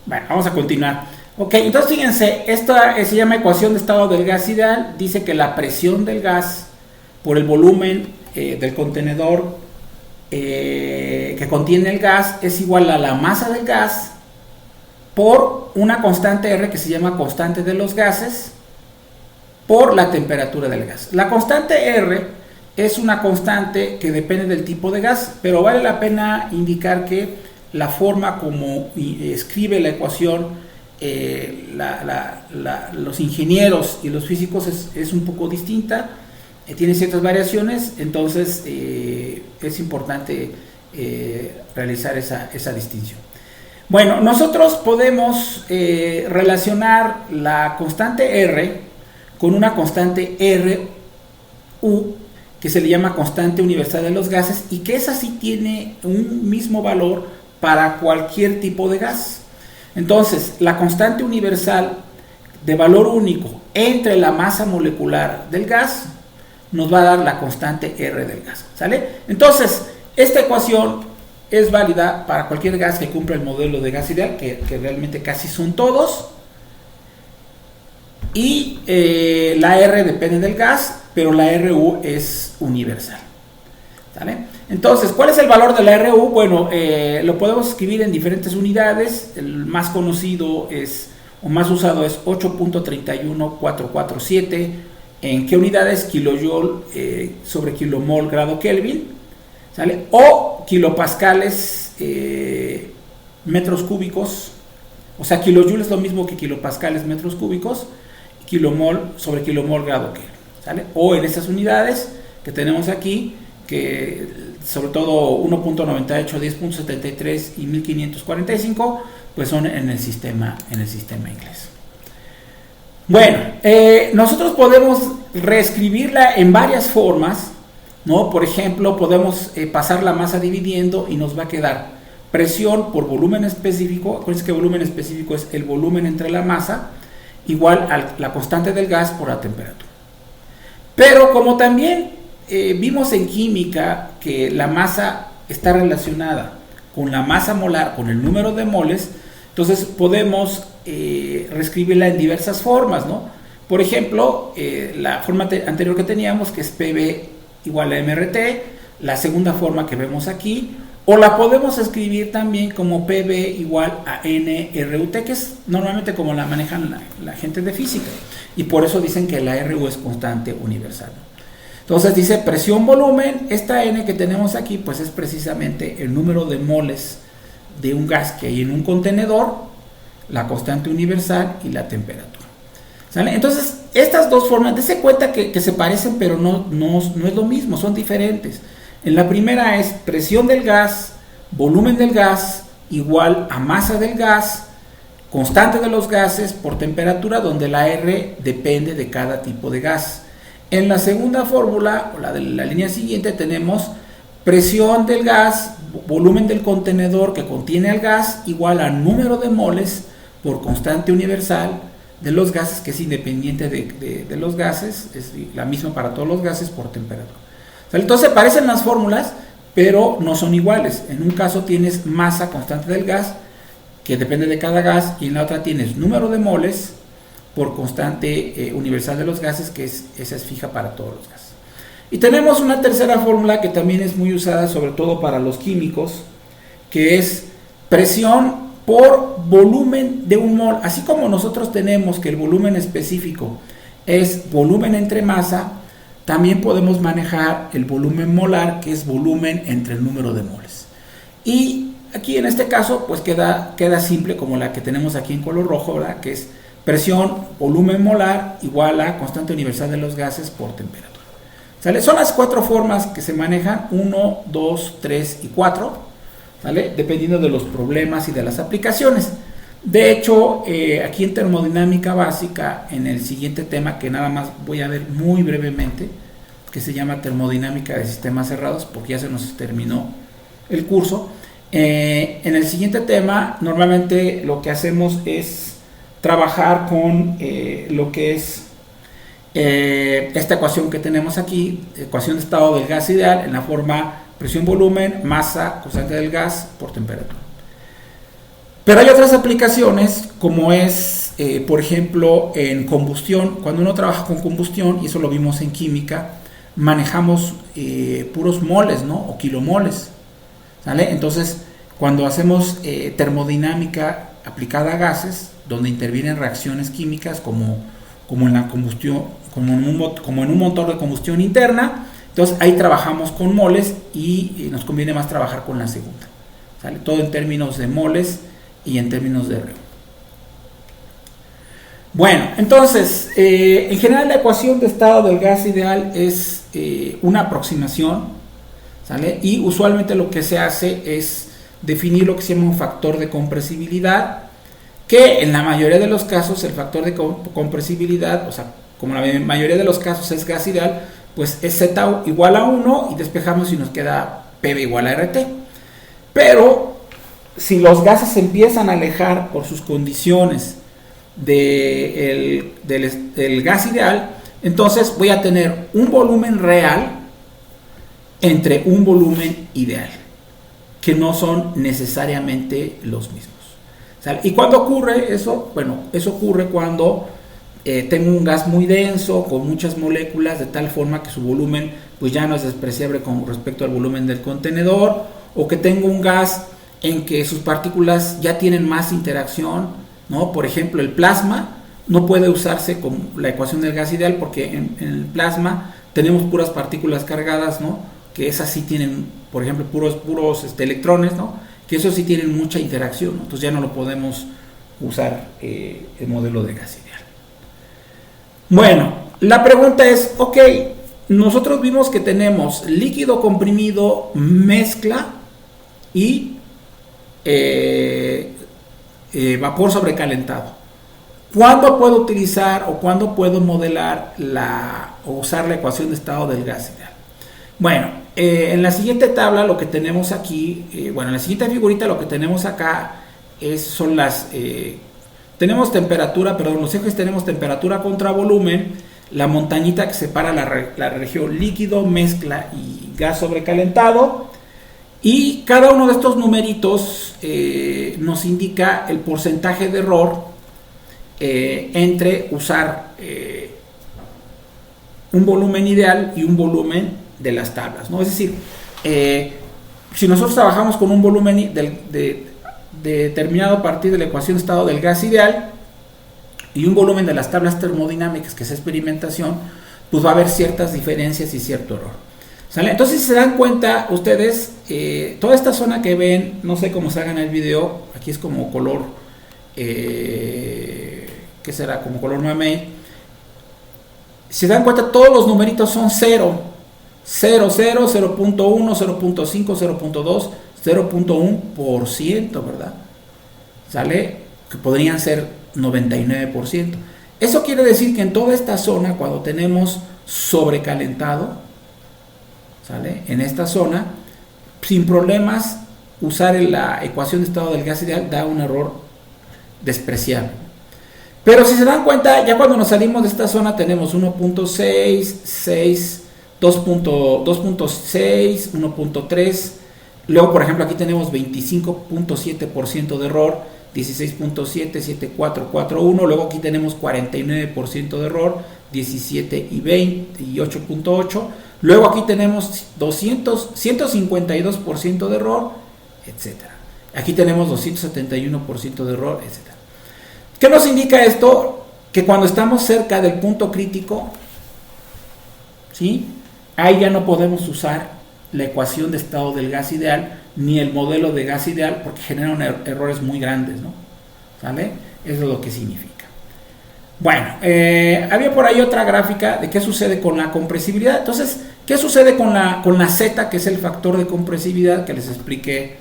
Bueno, vamos a continuar. Ok, entonces fíjense, esta se llama ecuación de estado del gas ideal. Dice que la presión del gas por el volumen del contenedor que contiene el gas es igual a la masa del gas por una constante R que se llama constante de los gases por la temperatura del gas. La constante R es una constante que depende del tipo de gas, pero vale la pena indicar que la forma como escribe la ecuación los ingenieros y los físicos es un poco distinta, tiene ciertas variaciones, entonces es importante realizar esa distinción. Bueno, nosotros podemos relacionar la constante R con una constante RU que se le llama constante universal de los gases y que esa sí tiene un mismo valor para cualquier tipo de gas. Entonces, la constante universal de valor único entre la masa molecular del gas nos va a dar la constante R del gas, ¿sale? Entonces, esta ecuación es válida para cualquier gas que cumpla el modelo de gas ideal, que realmente casi son todos. Y la R depende del gas, pero la RU es universal, ¿sale? Entonces, ¿cuál es el valor de la RU? Bueno, lo podemos escribir en diferentes unidades. El más conocido o más usado es 8.31447. ¿En qué unidades? Kilojoule sobre kilomol grado Kelvin, ¿sale? O kilopascales metros cúbicos. O sea, kilojoule es lo mismo que kilopascales metros cúbicos. Kilomol sobre kilomol grado Kelvin, ¿sale? O en estas unidades que tenemos aquí, que sobre todo 1.98, 10.73 y 1545, pues son en el sistema inglés. Bueno, nosotros podemos reescribirla en varias formas, ¿no? Por ejemplo, podemos pasar la masa dividiendo y nos va a quedar presión por volumen específico. Acuérdense que volumen específico es el volumen entre la masa, igual a la constante del gas por la temperatura. Pero como también vimos en química que la masa está relacionada con la masa molar, con el número de moles, entonces podemos reescribirla en diversas formas, ¿no? Por ejemplo, la forma anterior que teníamos, que es PV igual a MRT, la segunda forma que vemos aquí, o la podemos escribir también como PV igual a NRUT, que es normalmente como la manejan la gente de física, y por eso dicen que la RU es constante universal. Entonces dice presión volumen, esta N que tenemos aquí pues es precisamente el número de moles de un gas que hay en un contenedor, la constante universal y la temperatura, ¿sale? Entonces estas dos formas, dése cuenta que se parecen, pero no es lo mismo, son diferentes. En la primera es presión del gas, volumen del gas igual a masa del gas, constante de los gases por temperatura, donde la R depende de cada tipo de gas. En la segunda fórmula, o la de la línea siguiente, tenemos presión del gas, volumen del contenedor que contiene el gas igual a número de moles por constante universal de los gases, que es independiente de los gases, es la misma para todos los gases por temperatura. Entonces parecen las fórmulas, pero no son iguales. En un caso tienes masa constante del gas, que depende de cada gas, y en la otra tienes número de moles por constante universal de los gases, que esa es fija para todos los gases. Y tenemos una tercera fórmula que también es muy usada, sobre todo para los químicos, que es presión por volumen de un mol. Así como nosotros tenemos que el volumen específico es volumen entre masa, también podemos manejar el volumen molar, que es volumen entre el número de moles. Y aquí en este caso pues queda simple, como la que tenemos aquí en color rojo, ¿verdad? Que es presión, volumen molar igual a constante universal de los gases por temperatura, ¿sale? Son las cuatro formas que se manejan, 1, 2, 3 y 4, ¿sale? Dependiendo de los problemas y de las aplicaciones. De hecho, aquí en termodinámica básica, en el siguiente tema que nada más voy a ver muy brevemente, que se llama termodinámica de sistemas cerrados, porque ya se nos terminó el curso, en el siguiente tema normalmente lo que hacemos es trabajar con lo que es esta ecuación que tenemos aquí, ecuación de estado del gas ideal, en la forma presión, volumen, masa, constante del gas por temperatura. Pero hay otras aplicaciones como es, por ejemplo, en combustión. Cuando uno trabaja con combustión, y eso lo vimos en química, manejamos puros moles, ¿no? O kilomoles, ¿sale? Entonces, cuando hacemos termodinámica aplicada a gases, donde intervienen reacciones químicas como en la combustión, como en un motor de combustión interna, entonces ahí trabajamos con moles y nos conviene más trabajar con la segunda, ¿sale? Todo en términos de moles y en términos de reo. Bueno, entonces, en general la ecuación de estado del gas ideal es una aproximación, ¿sale? Y usualmente lo que se hace es definir lo que se llama un factor de compresibilidad, que en la mayoría de los casos el factor de compresibilidad, o sea, como la mayoría de los casos es gas ideal, pues es Z igual a 1 y despejamos y nos queda PV igual a RT. Pero si los gases se empiezan a alejar por sus condiciones del gas ideal, entonces voy a tener un volumen real entre un volumen ideal, que no son necesariamente los mismos, ¿sale? ¿Y cuándo ocurre eso? Bueno, eso ocurre cuando tengo un gas muy denso, con muchas moléculas, de tal forma que su volumen pues ya no es despreciable con respecto al volumen del contenedor, o que tengo un gas en que sus partículas ya tienen más interacción, ¿no? Por ejemplo, el plasma no puede usarse con la ecuación del gas ideal, porque en el plasma tenemos puras partículas cargadas, ¿no? Que esas sí tienen, por ejemplo, puros electrones, ¿no? Que esos sí tienen mucha interacción, ¿no? Entonces ya no lo podemos usar el modelo de gas ideal. Bueno, la pregunta es, ok, nosotros vimos que tenemos líquido comprimido, mezcla y vapor sobrecalentado. ¿Cuándo puedo utilizar o cuándo puedo modelar o usar la ecuación de estado del gas ideal? Bueno, en la siguiente tabla lo que tenemos aquí, en la siguiente figurita lo que tenemos acá son las... tenemos temperatura, perdón, los ejes tenemos temperatura contra volumen, la montañita que separa la región líquido, mezcla y gas sobrecalentado, y cada uno de estos numeritos nos indica el porcentaje de error entre usar un volumen ideal y un volumen de las tablas, ¿no? Es decir, si nosotros trabajamos con un volumen determinado a partir de la ecuación de estado del gas ideal y un volumen de las tablas termodinámicas, que es experimentación, pues va a haber ciertas diferencias y cierto error, ¿sale? Entonces, si se dan cuenta ustedes, toda esta zona que ven, no sé cómo se haga en el video, aquí es como color, ¿qué será? Como color mamey. Si se dan cuenta, todos los numeritos son 0, 0, 0, 0.1, 0.5, 0.2, 0.1%, ¿verdad? ¿Sale? Que podrían ser 99%. Eso quiere decir que en toda esta zona, cuando tenemos sobrecalentado, ¿sale? En esta zona, sin problemas, usar la ecuación de estado del gas ideal da un error despreciable. Pero si se dan cuenta, ya cuando nos salimos de esta zona tenemos 1.6, 6, 2.6, 1.3. Luego, por ejemplo, aquí tenemos 25.7% de error, 16.7, 7.441. Luego aquí tenemos 49% de error, 17 y 20 y 8.8. Luego aquí tenemos 152% de error, etc. Aquí tenemos 271% de error, etc. ¿Qué nos indica esto? Que cuando estamos cerca del punto crítico, ¿sí?, ahí ya no podemos usar la ecuación de estado del gas ideal ni el modelo de gas ideal, porque generan errores muy grandes, ¿no? ¿Sale? Eso es lo que significa. Bueno, había por ahí otra gráfica de qué sucede con la compresibilidad. Entonces, ¿qué sucede con la Z, que es el factor de compresibilidad que les expliqué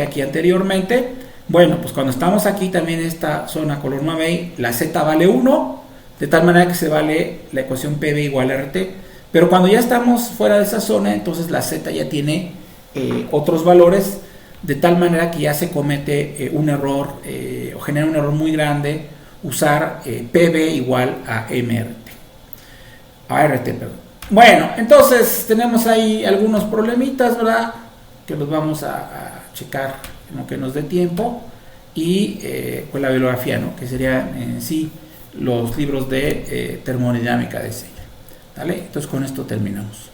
aquí anteriormente? Bueno, pues cuando estamos aquí también en esta zona color mamey, la Z vale 1, de tal manera que se vale la ecuación PV igual a RT. Pero cuando ya estamos fuera de esa zona, entonces la Z ya tiene otros valores, de tal manera que ya se comete un error o genera un error muy grande usar PV igual a MRT. A RT, perdón. Bueno, entonces tenemos ahí algunos problemitas, ¿verdad?, que los vamos a checar en lo que nos dé tiempo. y pues la bibliografía, ¿no? Que sería en sí los libros de termodinámica de Zeller. ¿Vale? Entonces con esto terminamos.